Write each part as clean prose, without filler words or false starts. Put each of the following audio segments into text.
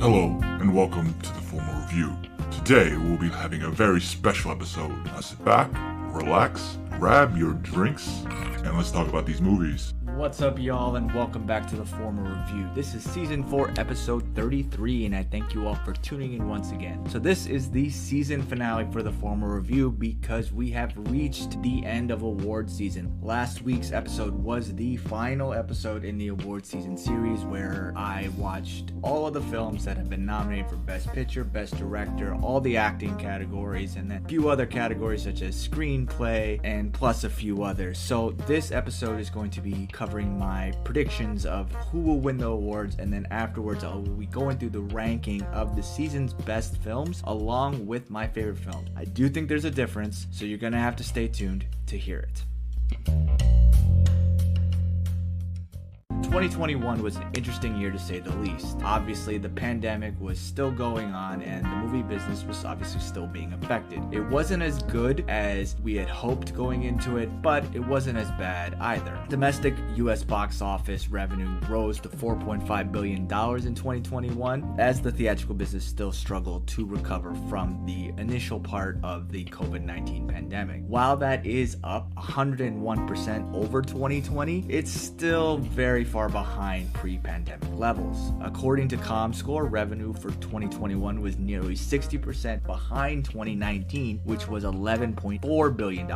Hello, and welcome to the Formal Review. Today, we'll be having a very special episode. Now sit back, relax, grab your drinks, and let's talk about these movies. What's up, y'all, and welcome back to the Formal Review. This is Season 4, Episode 33, and I thank you all for tuning in once again. So this is the season finale for the Formal Review because we have reached the end of award season. Last week's episode was the final episode in the award season series where I watched all of the films that have been nominated for Best Picture, Best Director, all the acting categories, and then a few other categories such as Screenplay, and plus a few others. So this episode is going to be covering my predictions of who will win the awards, and then afterwards I will be going through the ranking of the season's best films along with my favorite films. I do think there's a difference, so you're gonna have to stay tuned to hear it. 2021 was an interesting year to say the least. Obviously, the pandemic was still going on and the movie business was obviously still being affected. It wasn't as good as we had hoped going into it, but it wasn't as bad either. Domestic US box office revenue rose to $4.5 billion in 2021 as the theatrical business still struggled to recover from the initial part of the COVID-19 pandemic. While that is up 101% over 2020, it's still very far behind pre-pandemic levels. According to ComScore, revenue for 2021 was nearly 60% behind 2019, which was $11.4 billion.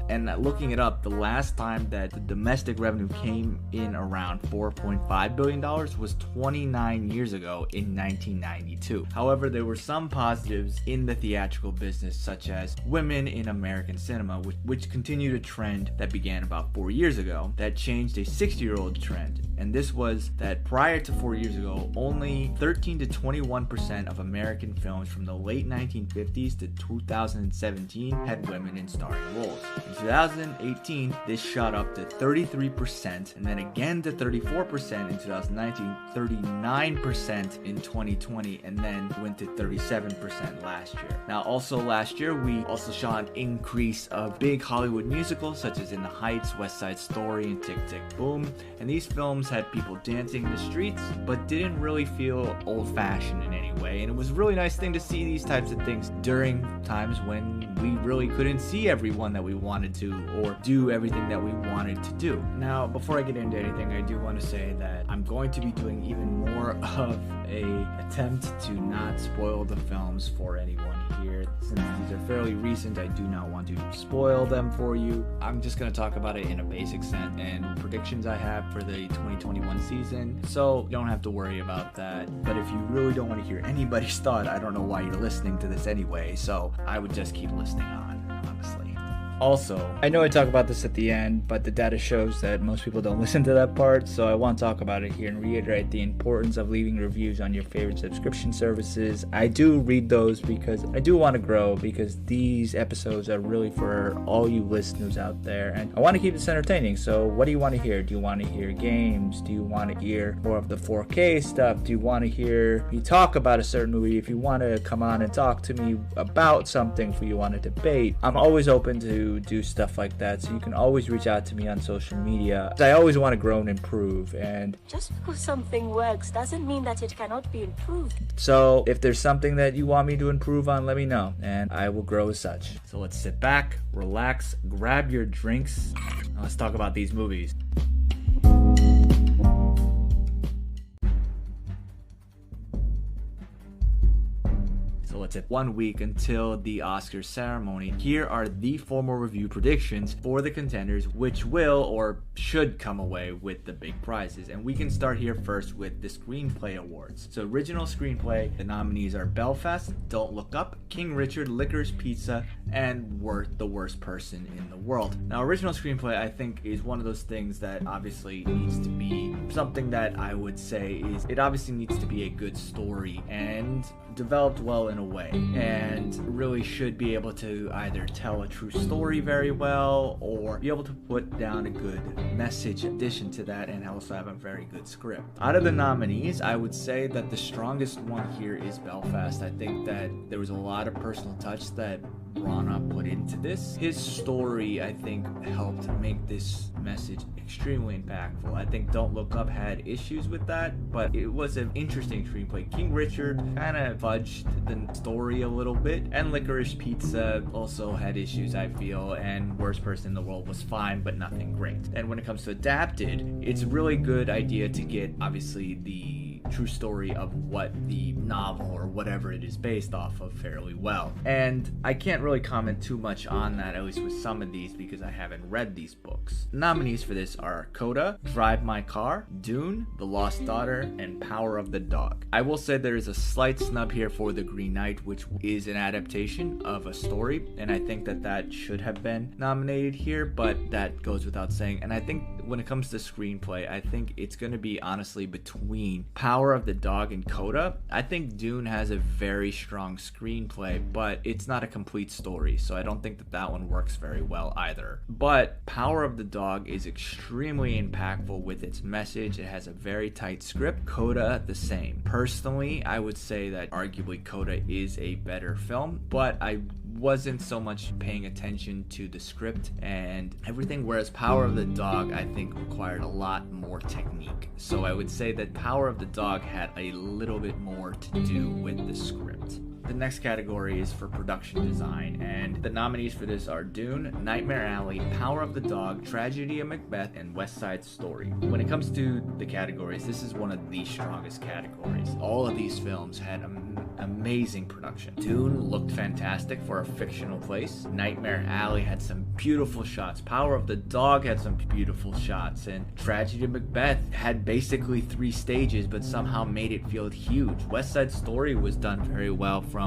And looking it up, the last time that the domestic revenue came in around $4.5 billion was 29 years ago in 1992. However, there were some positives in the theatrical business, such as women in American cinema, which continued a trend that began about 4 years ago that changed a 60-year-old trend. And this was that prior to 4 years ago, only 13 to 21% of American films from the late 1950s to 2017 had women in starring roles. In 2018, this shot up to 33%, and then again to 34% in 2019, 39% in 2020, and then went to 37% last year. Now, also last year, we also saw an increase of big Hollywood musicals such as In the Heights, West Side Story, and Tick, Tick, Boom. And these films had people dancing in the streets, but didn't really feel old-fashioned in any way. And it was a really nice thing to see these types of things during times when we really couldn't see everyone that we wanted to or do everything that we wanted to do. Now, before I get into anything, I do want to say that I'm going to be doing even more of a attempt to not spoil the films for anyone here. Since these are fairly recent, I do not want to spoil them for you. I'm just going to talk about it in a basic sense and predictions I have for the 2021 season, so you don't have to worry about that. But if you really don't want to hear anybody's thought, I don't know why you're listening to this anyway, so I would just keep listening on, honestly. Also, I know I talk about this at the end, but the data shows that most people don't listen to that part, so I want to talk about it here and reiterate the importance of leaving reviews on your favorite subscription services. I do read those because I do want to grow, because these episodes are really for all you listeners out there, and I want to keep this entertaining. So what do you want to hear? Do you want to hear games? Do you want to hear more of the 4K stuff? Do you want to hear me talk about a certain movie? If you want to come on and talk to me about something, if you want to debate, I'm always open to do stuff like that, so you can always reach out to me on social media. I always want to grow and improve, and just because something works doesn't mean that it cannot be improved. So if there's something that you want me to improve on, let me know and I will grow as such. So let's sit back, relax, grab your drinks, and let's talk about these movies. So let's hit 1 week until the Oscars ceremony. Here are the formal review predictions for the contenders, which will or should come away with the big prizes. And we can start here first with the Screenplay Awards. So original screenplay, the nominees are Belfast, Don't Look Up, King Richard, Licorice Pizza, and The Worst Person in the World. Now, original screenplay, I think, is one of those things that obviously needs to be something that I would say is, it obviously needs to be a good story and developed well in a way, and really should be able to either tell a true story very well or be able to put down a good message addition to that, and also have a very good script. Out of the nominees, I would say that the strongest one here is Belfast. I think that there was a lot of personal touch that Branagh put into this. His story, I think, helped make this message extremely impactful. I think Don't Look Up had issues with that, but it was an interesting screenplay. King Richard kind of fudged the story a little bit, and Licorice Pizza also had issues, I feel, and Worst Person in the World was fine, but nothing great. And when it comes to adapted, it's a really good idea to get, obviously, the true story of what the novel or whatever it is based off of fairly well. And I can't really comment too much on that, at least with some of these, because I haven't read these books. Nominees for this are Coda, Drive My Car, Dune, The Lost Daughter, and Power of the Dog. I will say there is a slight snub here for The Green Knight, which is an adaptation of a story, and I think that should have been nominated here, but that goes without saying. And I think when it comes to screenplay, I think it's going to be honestly between Power of the Dog and Coda. I think Dune has a very strong screenplay, but it's not a complete story, so I don't think that one works very well either. But Power of the Dog is extremely impactful with its message. It has a very tight script. Coda, the same. Personally, I would say that arguably Coda is a better film, but I wasn't so much paying attention to the script and everything, whereas Power of the Dog, I think, required a lot more technique. So I would say that Power of the Dog had a little bit more to do with the script. The next category is for production design, and the nominees for this are Dune, Nightmare Alley, Power of the Dog, Tragedy of Macbeth, and West Side Story. When it comes to the categories, this is one of the strongest categories. All of these films had amazing production. Dune looked fantastic for a fictional place. Nightmare Alley had some beautiful shots. Power of the Dog had some beautiful shots, and Tragedy of Macbeth had basically 3 stages, but somehow made it feel huge. West Side Story was done very well from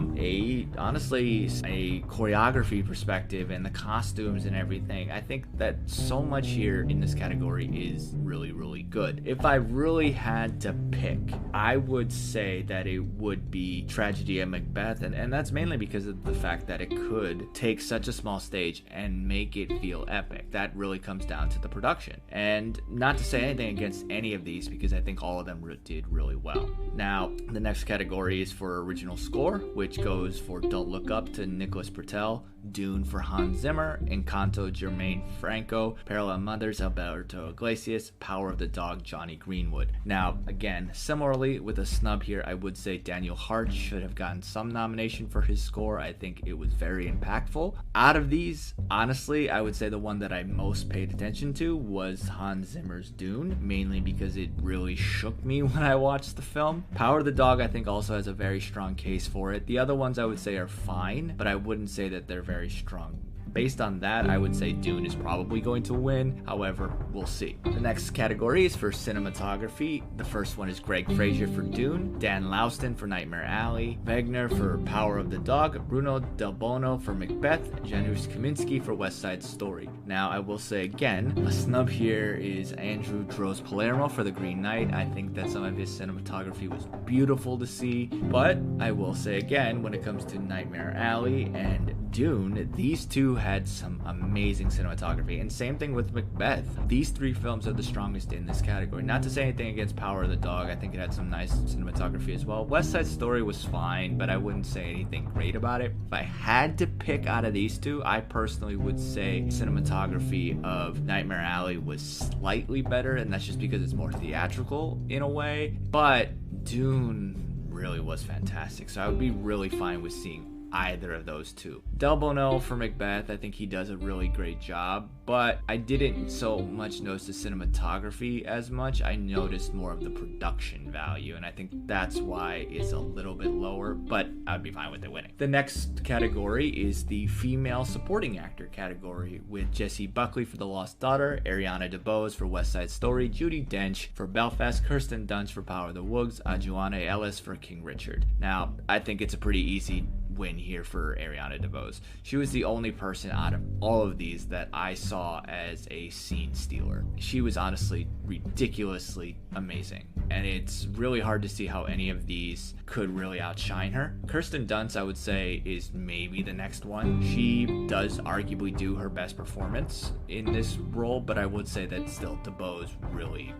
honestly a choreography perspective and the costumes and everything. I think that so much here in this category is really, really good. If I really had to pick, I would say that it would be Tragedy of Macbeth, and that's mainly because of the fact that it could take such a small stage and make it feel epic. That really comes down to the production. And not to say anything against any of these, because I think all of them did really well. Now, the next category is for original score, which goes for Don't Look Up to Nicholas Britell, Dune for Hans Zimmer, Encanto Germaine Franco, Parallel Mothers Alberto Iglesias, Power of the Dog Johnny Greenwood. Now, again, similarly with a snub here, I would say Daniel Hart should have gotten some nomination for his score. I think it was very impactful. Out of these, honestly, I would say the one that I most paid attention to was Hans Zimmer's Dune, mainly because it really shook me when I watched the film. Power of the Dog, I think, also has a very strong case for it. The other ones I would say are fine, but I wouldn't say that they're very strong. Based on that, I would say Dune is probably going to win. However, we'll see. The next category is for cinematography. The first one is Greg Fraser for Dune, Dan Lauston for Nightmare Alley, Wegner for Power of the Dog, Bruno Del Bono for Macbeth, Janusz Kaminski for West Side Story. Now, I will say again, a snub here is Andrew Dros Palermo for The Green Knight. I think that some of his cinematography was beautiful to see, but I will say again, when it comes to Nightmare Alley and Dune, these two had some amazing cinematography, and same thing with Macbeth. These 3 films are the strongest in this category. Not to say anything against Power of the Dog, I think it had some nice cinematography as well. West Side Story was fine, but I wouldn't say anything great about it. If I had to pick out of these 2, I personally would say cinematography of Nightmare Alley was slightly better, and that's just because it's more theatrical in a way, but Dune really was fantastic, so I would be really fine with seeing either of those 2. Del Bono for Macbeth, I think he does a really great job, but I didn't so much notice the cinematography as much. I noticed more of the production value, and I think that's why it's a little bit lower, but I'd be fine with it winning. The next category is the female supporting actor category, with Jessie Buckley for The Lost Daughter, Ariana DeBose for West Side Story, Judi Dench for Belfast, Kirsten Dunst for Power of the Woods, Adjuana Ellis for King Richard. Now, I think it's a pretty easy win here for Ariana DeBose. She was the only person out of all of these that I saw as a scene stealer. She was honestly ridiculously amazing, and it's really hard to see how any of these could really outshine her. Kirsten Dunst, I would say, is maybe the next one. She does arguably do her best performance in this role, but I would say that still DeBose really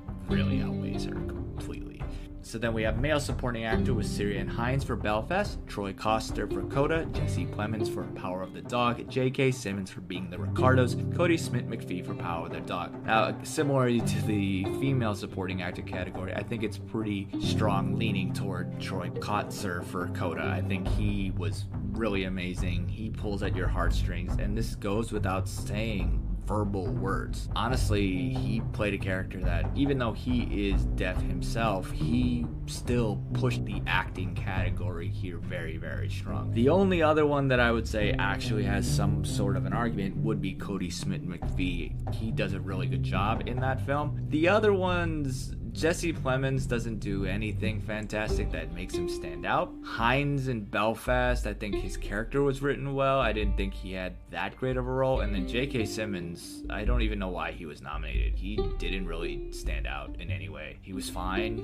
outweighs her completely. So then we have male supporting actor with Ciarán Hinds for Belfast, Troy Koster for Coda, Jesse Plemons for Power of the Dog, J.K. Simmons for Being the Ricardos, Cody Smith-McPhee for Power of the Dog. Now, similarly to the female supporting actor category, I think it's pretty strong leaning toward Troy Kotsur for Coda. I think he was really amazing. He pulls at your heartstrings, and this goes without saying verbal words. Honestly, he played a character that, even though he is deaf himself, he still pushed the acting category here very, very strong. The only other one that I would say actually has some sort of an argument would be Cody Smith-McPhee. He does a really good job in that film. The other ones, Jesse Plemons doesn't do anything fantastic that makes him stand out. Hinds in Belfast, I think his character was written well. I didn't think he had that great of a role. And then J.K. Simmons, I don't even know why he was nominated. He didn't really stand out in any way. He was fine,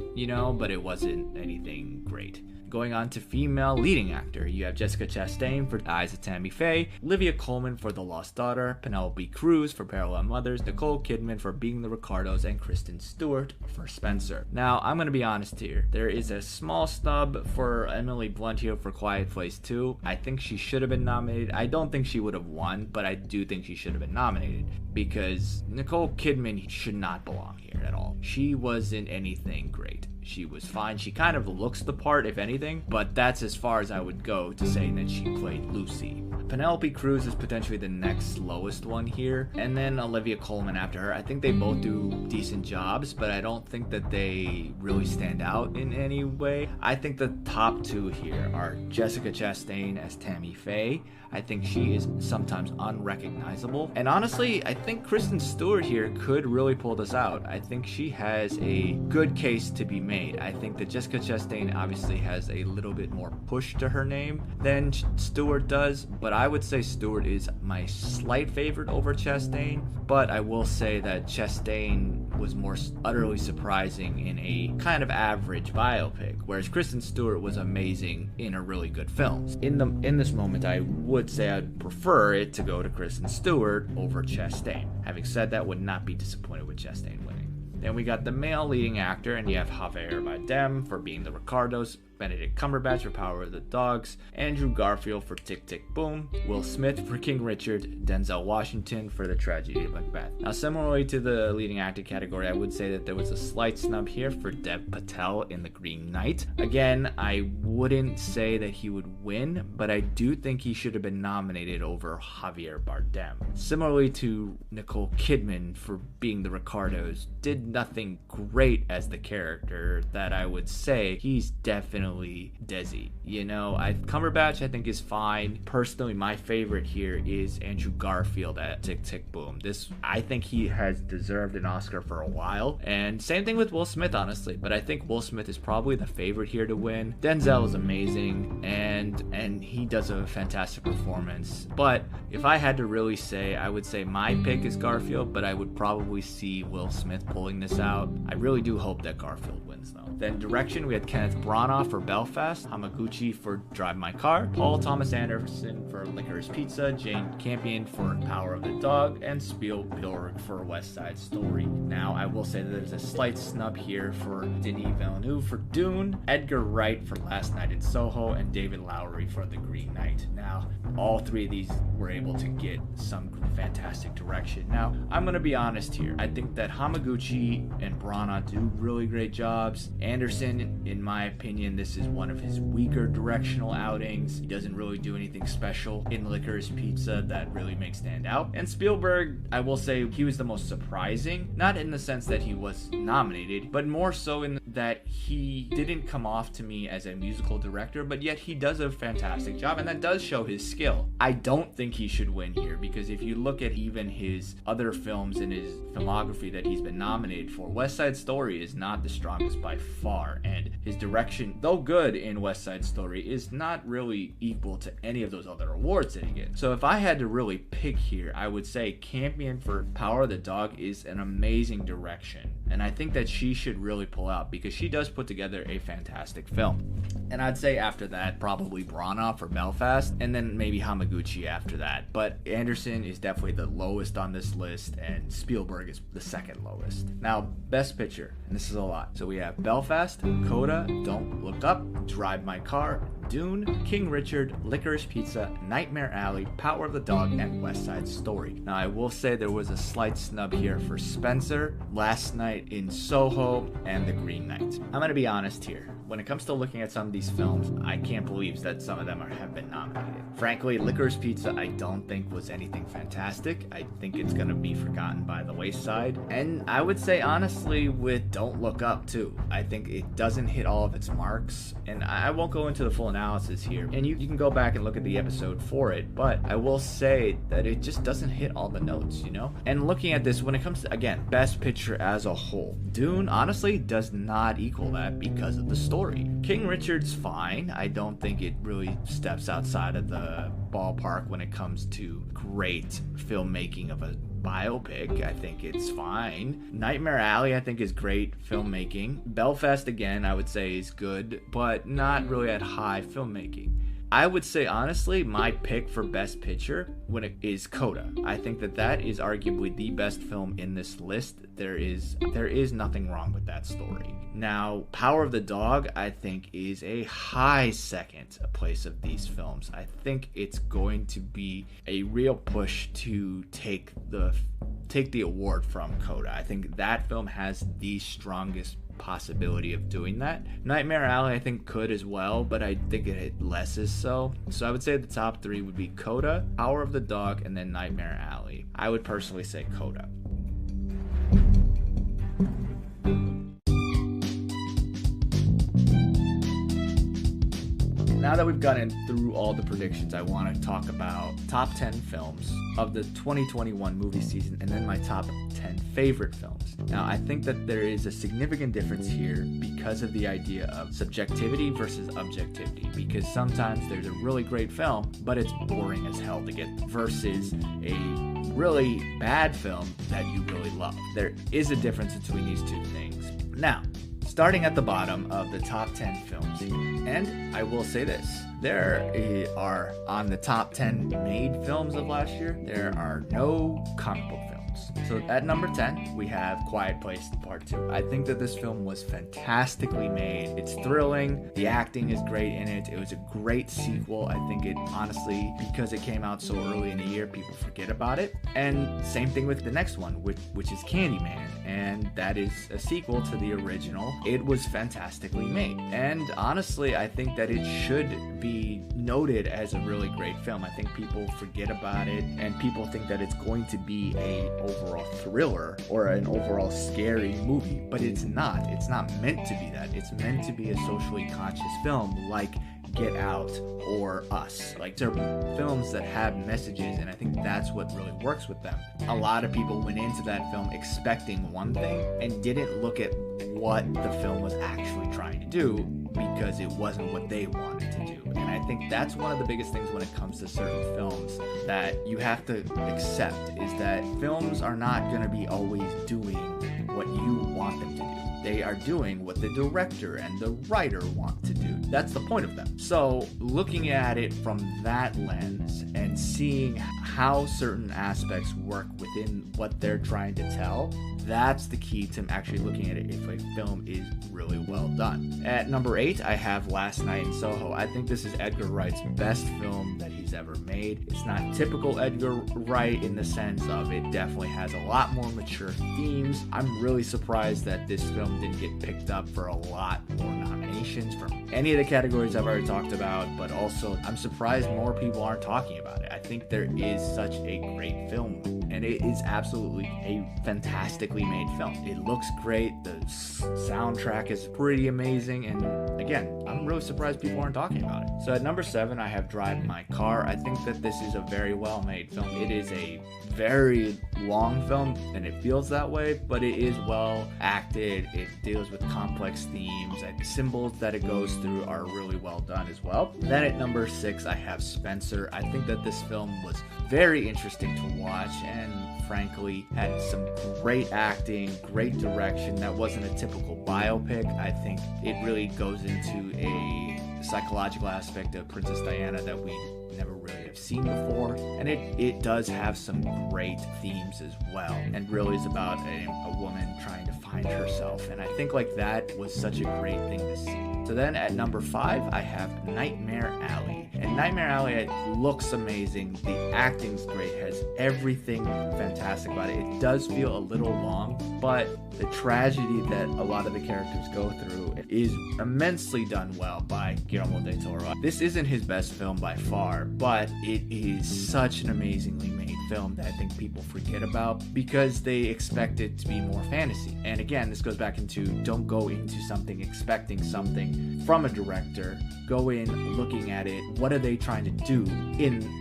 but it wasn't anything great. Going on to female leading actor, you have Jessica Chastain for Eyes of Tammy Faye, Olivia Colman for The Lost Daughter, Penelope Cruz for Parallel Mothers, Nicole Kidman for Being the Ricardos, and Kristen Stewart for Spencer. Now, I'm going to be honest here. There is a small snub for Emily Blunt here for Quiet Place 2. I think she should have been nominated. I don't think she would have won, but I do think she should have been nominated because Nicole Kidman should not belong here at all. She wasn't anything great. She was fine. She kind of looks the part, if anything, but that's as far as I would go to saying that she played Lucy. Penelope Cruz is potentially the next lowest one here, and then Olivia Colman after her. I think they both do decent jobs, but I don't think that they really stand out in any way. I think the top two here are Jessica Chastain as Tammy Faye. I think she is sometimes unrecognizable. And honestly, I think Kristen Stewart here could really pull this out. I think she has a good case to be made. I think that Jessica Chastain obviously has a little bit more push to her name than Stewart does, but I would say Stewart is my slight favorite over Chastain. But I will say that Chastain was more utterly surprising in a kind of average biopic, whereas Kristen Stewart was amazing in a really good film. In this moment, I would say I'd prefer it to go to Kristen Stewart over Chastain. Having said that, would not be disappointed with Chastain winning. Then we got the male leading actor, and you have Javier Bardem for Being the Ricardos, Benedict Cumberbatch for Power of the Dogs, Andrew Garfield for Tick, Tick, Boom, Will Smith for King Richard, Denzel Washington for The Tragedy of Macbeth. Now, similarly to the leading actor category, I would say that there was a slight snub here for Dev Patel in The Green Knight. Again, I wouldn't say that he would win, but I do think he should have been nominated over Javier Bardem. Similarly to Nicole Kidman for Being the Ricardos, did nothing great as the character that I would say he's definitely Desi. Cumberbatch I think is fine. Personally, my favorite here is Andrew Garfield at Tick, Tick, Boom. I think he has deserved an Oscar for a while. And same thing with Will Smith, honestly. But I think Will Smith is probably the favorite here to win. Denzel is amazing, and he does a fantastic performance. But if I had to really say, I would say my pick is Garfield, but I would probably see Will Smith pulling this out. I really do hope that Garfield wins, though. Then direction, we had Kenneth Branagh for Belfast, Hamaguchi for Drive My Car, Paul Thomas Anderson for Licorice Pizza, Jane Campion for Power of the Dog, and Spielberg for West Side Story. Now, I will say that there's a slight snub here for Denis Villeneuve for Dune, Edgar Wright for Last Night in Soho, and David Lowery for The Green Knight. Now, all three of these were able to get some fantastic direction. Now, I'm going to be honest here. I think that Hamaguchi and Branagh do really great jobs. Anderson, in my opinion, this is one of his weaker directional outings. He doesn't really do anything special in Licorice Pizza that really makes stand out. And Spielberg, I will say he was the most surprising, not in the sense that he was nominated, but more so in that he didn't come off to me as a musical director, but yet he does a fantastic job, and that does show his skill. I don't think he should win here, because if you look at even his other films in his filmography that he's been nominated for, West Side Story is not the strongest by far, and his direction, though so good in West Side Story is not really equal to any of those other awards that he gets. So if I had to really pick here, I would say Campion for Power of the Dog is an amazing direction. And I think that she should really pull out because she does put together a fantastic film. And I'd say after that, probably Branagh for Belfast, and then maybe Hamaguchi after that. But Anderson is definitely the lowest on this list, and Spielberg is the second lowest. Now, Best Picture, and this is a lot. So we have Belfast, Coda, Don't Look Up, Drive My Car, Dune, King Richard, Licorice Pizza, Nightmare Alley, Power of the Dog, and West Side Story. Now, I will say there was a slight snub here for Spencer, Last Night in Soho, and The Green Knight. I'm going to be honest here. When it comes to looking at some of these films, I can't believe that some of them have been nominated. Frankly, Licorice Pizza I don't think was anything fantastic. I think it's going to be forgotten by the wayside. And I would say honestly with Don't Look Up too. I think it doesn't hit all of its marks. And I won't go into the full analysis here. And you can go back and look at the episode for it. But I will say that it just doesn't hit all the notes, you know? And looking at this, when it comes to, again, Best Picture as a whole, Dune honestly does not equal that because of the story. King Richard's fine. I don't think it really steps outside of the ballpark when it comes to great filmmaking of a biopic. I think it's fine. Nightmare Alley I think is great filmmaking. Belfast again I would say is good, but not really at high filmmaking. I would say honestly my pick for Best Picture when it is Coda. I think that is arguably the best film in this list. There is nothing wrong with that story. Now, Power of the Dog I think is a high second place of these films. I think it's going to be a real push to take the award from Coda. I think that film has the strongest possibility of doing that. Nightmare Alley I think could as well, but I think it less is so. So I would say the top three would be Coda, Power of the Dog, and then Nightmare Alley. I would personally say Coda. Now that we've gotten through all the predictions, I want to talk about top 10 films of the 2021 movie season and then my top 10 favorite films. Now, I think that there is a significant difference here because of the idea of subjectivity versus objectivity, because sometimes there's a really great film, but it's boring as hell to get versus a really bad film that you really love. There is a difference between these two things. Now, starting at the bottom of the top 10 films, and I will say this, there are, on the top 10 made films of last year, there are no comic book films. So at number 10, we have Quiet Place Part 2. I think that this film was fantastically made. It's thrilling. The acting is great in it. It was a great sequel. I think it, honestly, because it came out so early in the year, people forget about it. And same thing with the next one, which is Candyman. And that is a sequel to the original. It was fantastically made. And honestly, I think that it should be noted as a really great film. I think people forget about it, and people think that it's going to be a overall thriller or an overall scary movie, but it's not. It's not meant to be that. It's meant to be a socially conscious film like Get Out or Us. Like, they're films that have messages, and I think that's what really works with them. A lot of people went into that film expecting one thing and didn't look at what the film was actually trying to do because it wasn't what they wanted to do. And I think that's one of the biggest things when it comes to certain films that you have to accept, is that films are not going to be always doing what you want them to do. They are doing what the director and the writer want to do. That's the point of them. So looking at it from that lens and seeing how certain aspects work within what they're trying to tell, that's the key to actually looking at it if a film is really well done. At number 8, I have Last Night in Soho. I think this is Edgar Wright's best film that he's ever made. It's not typical Edgar Wright in the sense of it definitely has a lot more mature themes. I'm really surprised that this film didn't get picked up for a lot more nominations from any of the categories I've already talked about, but also I'm surprised more people aren't talking about it. I think there is such a great film, and it is absolutely a fantastically made film. It looks great, the soundtrack is pretty amazing, and again, I'm really surprised people aren't talking about it. So at number 7, I have Drive My Car. I think that this is a very well made film. It is a very long film, and it feels that way, but it is well acted. It deals with complex themes, symbols notes that it goes through are really well done as well. Then at number 6, I have Spencer. I think that this film was very interesting to watch and frankly had some great acting, great direction. That wasn't a typical biopic. I think it really goes into a psychological aspect of Princess Diana that we never really have seen before, and it does have some great themes as well, and really is about a woman trying to find herself, and I think like that was such a great thing to see. So then at number 5, I have Nightmare Alley. And Nightmare Alley, it looks amazing. The acting's great, has everything fantastic about it. It does feel a little long, but the tragedy that a lot of the characters go through is immensely done well by Guillermo del Toro. This isn't his best film by far, but it is such an amazingly made film that I think people forget about because they expect it to be more fantasy. And again, this goes back into don't go into something expecting something from a director. Go in looking at it, what are they trying to do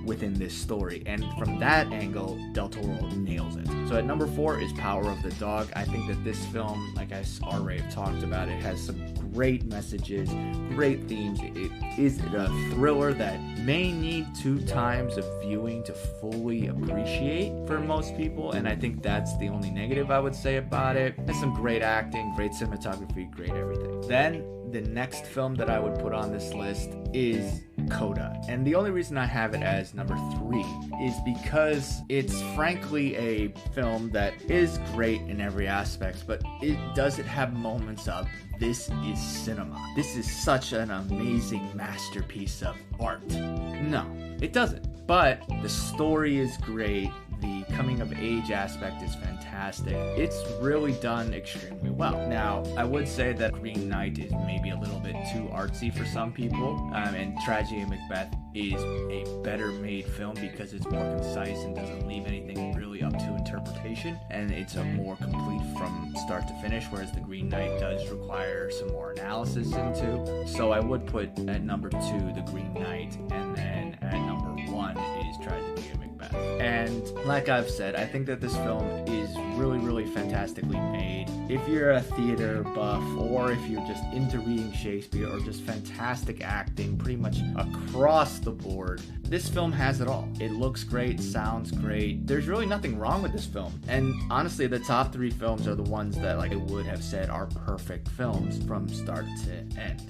within this story? And from that angle, Del Toro nails it. So at number 4 is Power of the Dog. I think that this film, like I already have talked about, it has some great messages, great themes. It is a thriller that may need 2 times of viewing to fully appreciate for most people, and I think that's the only negative I would say about it. It has some great acting, great cinematography, great everything. Then the next film that I would put on this list is Coda. And the only reason I have it as number 3 is because it's frankly a film that is great in every aspect, but it doesn't have moments of this is cinema. This is such an amazing masterpiece of art. No, it doesn't. But the story is great. The coming of age aspect is fantastic. It's really done extremely well. Now, I would say that Green Knight is maybe a little bit too artsy for some people, and Tragedy of Macbeth is a better made film because it's more concise and doesn't leave anything really up to interpretation, and it's a more complete from start to finish, whereas The Green Knight does require some more analysis into. So I would put at number 2 The Green Knight, and then at number 1 is Tragedy of Macbeth. And like I've said, I think that this film is really, really fantastically made. If you're a theater buff, or if you're just into reading Shakespeare, or just fantastic acting pretty much across the board, this film has it all. It looks great, sounds great. There's really nothing wrong with this film. And honestly, the top 3 films are the ones that like I would have said are perfect films from start to end.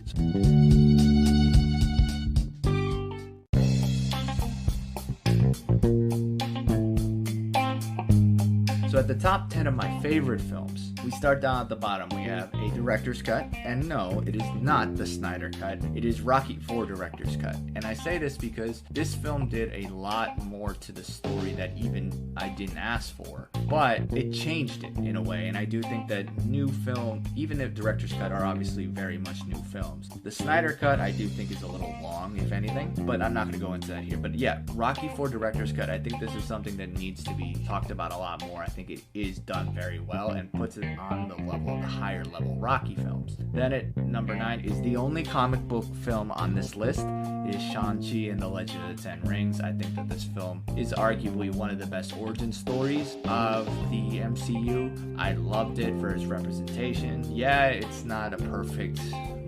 So at the top 10 of my favorite films, we start down at the bottom. We have a director's cut, and no, it is not the Snyder cut. It is Rocky IV director's cut. And I say this because this film did a lot more to the story that even I didn't ask for, but it changed it in a way. And I do think that new film, even if director's cut are obviously very much new films, the Snyder cut I do think is a little long, if anything, but I'm not going to go into that here. But yeah, Rocky IV director's cut, I think this is something that needs to be talked about a lot more. I think it is done very well and puts it on the level of the higher level Rocky films. Then at number 9 is the only comic book film on this list is Shang-Chi and the Legend of the Ten Rings. I think that this film is arguably one of the best origin stories of the MCU. I loved it for its representation. Yeah, it's not a perfect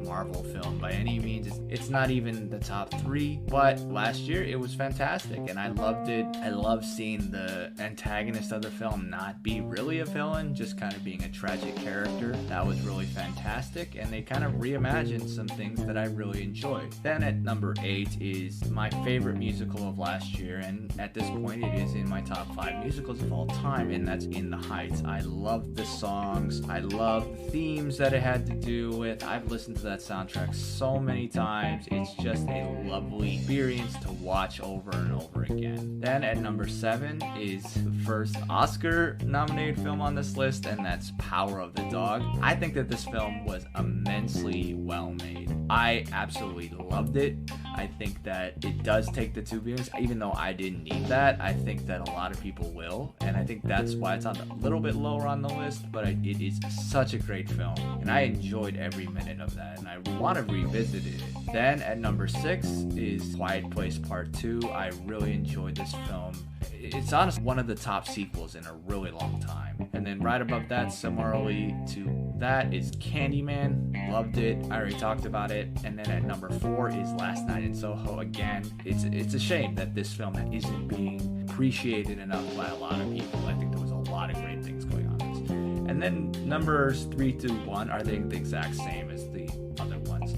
Marvel film by any means. It's not even the top 3, but last year it was fantastic and I loved it. I love seeing the antagonist of the film not be really a villain, just kind of being a tragic character. That was really fantastic, and they kind of reimagined some things that I really enjoyed. Then at number 8 is my favorite musical of last year, and at this point it is in my top 5 musicals of all time, and that's In the Heights. I loved the songs. I loved the themes that it had to do with. I've listened to that soundtrack so many times. It's just a lovely experience to watch over and over again. Then at number 7 is the first Oscar nominated film on this list, and that's Power of the Dog. I think that this film was immensely well made. I absolutely loved it. I think that it does take the 2 viewings, even though I didn't need that. I think that a lot of people will, and I think that's why it's on a little bit lower on the list, but it is such a great film, and I enjoyed every minute of that, and I want to revisit it. Then at number 6 is Quiet Place Part 2. I really enjoyed this film. It's honestly one of the top sequels in a really long time. And then right above that, similarly to that is Candyman. Loved it. I already talked about it. And then at number 4 is Last Night in Soho. Again, it's a shame that this film isn't being appreciated enough by a lot of people. I think there was a lot of great things going on in this. And then numbers 3 to 1 are the exact same as the other ones.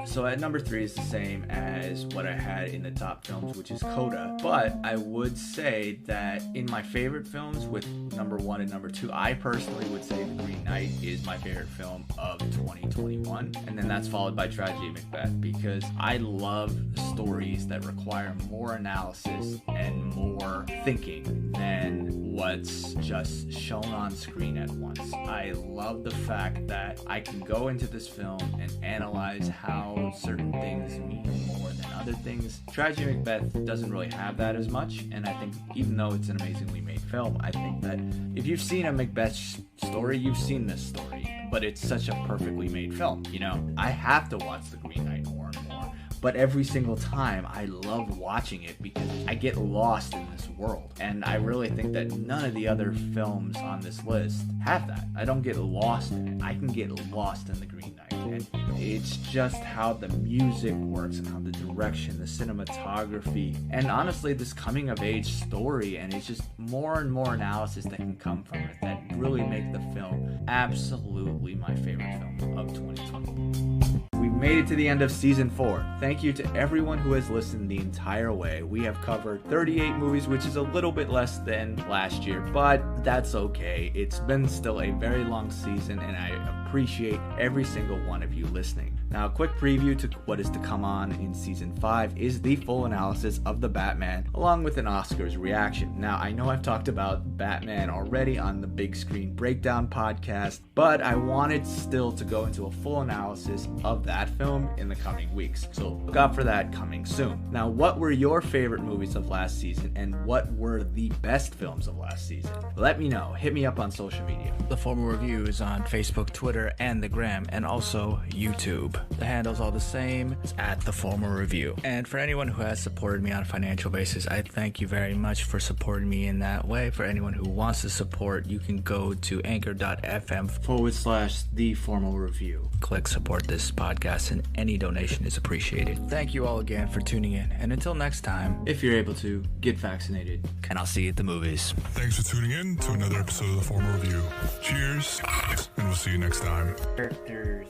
So at number 3 is the same as what I had in the top films, which is Coda. But I would say that in my favorite films with number 1 and number 2, I personally would say The Green Knight is my favorite film of 2021. And then that's followed by Tragedy of Macbeth, because I love stories that require more analysis and more thinking than what's just shown on screen at once. I love the fact that I can go into this film and analyze how certain things mean more than other things. Tragedy of Macbeth doesn't really have that as much, and I think even though it's an amazingly made film, I think that if you've seen a Macbeth story, you've seen this story, but it's such a perfectly made film. You know, I have to watch The Green Knight more and more, but every single time I love watching it because I get lost in this world. And I really think that none of the other films on this list have that. I don't get lost in it. I can get lost in The Green Knight. And it's just how the music works and how the direction, the cinematography, and honestly this coming of age story, and it's just more and more analysis that can come from it that really make the film absolutely my favorite film of 2020. We've made it to the end of season 4. Thank you to everyone who has listened the entire way. We have covered 38 movies, which is a little bit less than last year, but that's okay. It's been still a very long season, and I appreciate every single one of you listening. Now, a quick preview to what is to come on in season 5 is the full analysis of The Batman, along with an Oscars reaction. Now, I know I've talked about Batman already on the Big Screen Breakdown podcast, but I wanted still to go into a full analysis of that film in the coming weeks. So look out for that coming soon. Now, what were your favorite movies of last season, and what were the best films of last season? Let me know. Hit me up on social media. The Formal Review is on Facebook, Twitter, and the Gram, and also YouTube. The handle's all the same. It's at The Formal Review. And for anyone who has supported me on a financial basis, I thank you very much for supporting me in that way. For anyone who wants to support, you can go to anchor.fm/The Formal Review. Click support this podcast, and any donation is appreciated. Thank you all again for tuning in, and until next time, If you're able to, get vaccinated. and I'll see you at the movies. Thanks for tuning in to another episode of The Formal Review. Cheers, and we'll see you next time. Characters.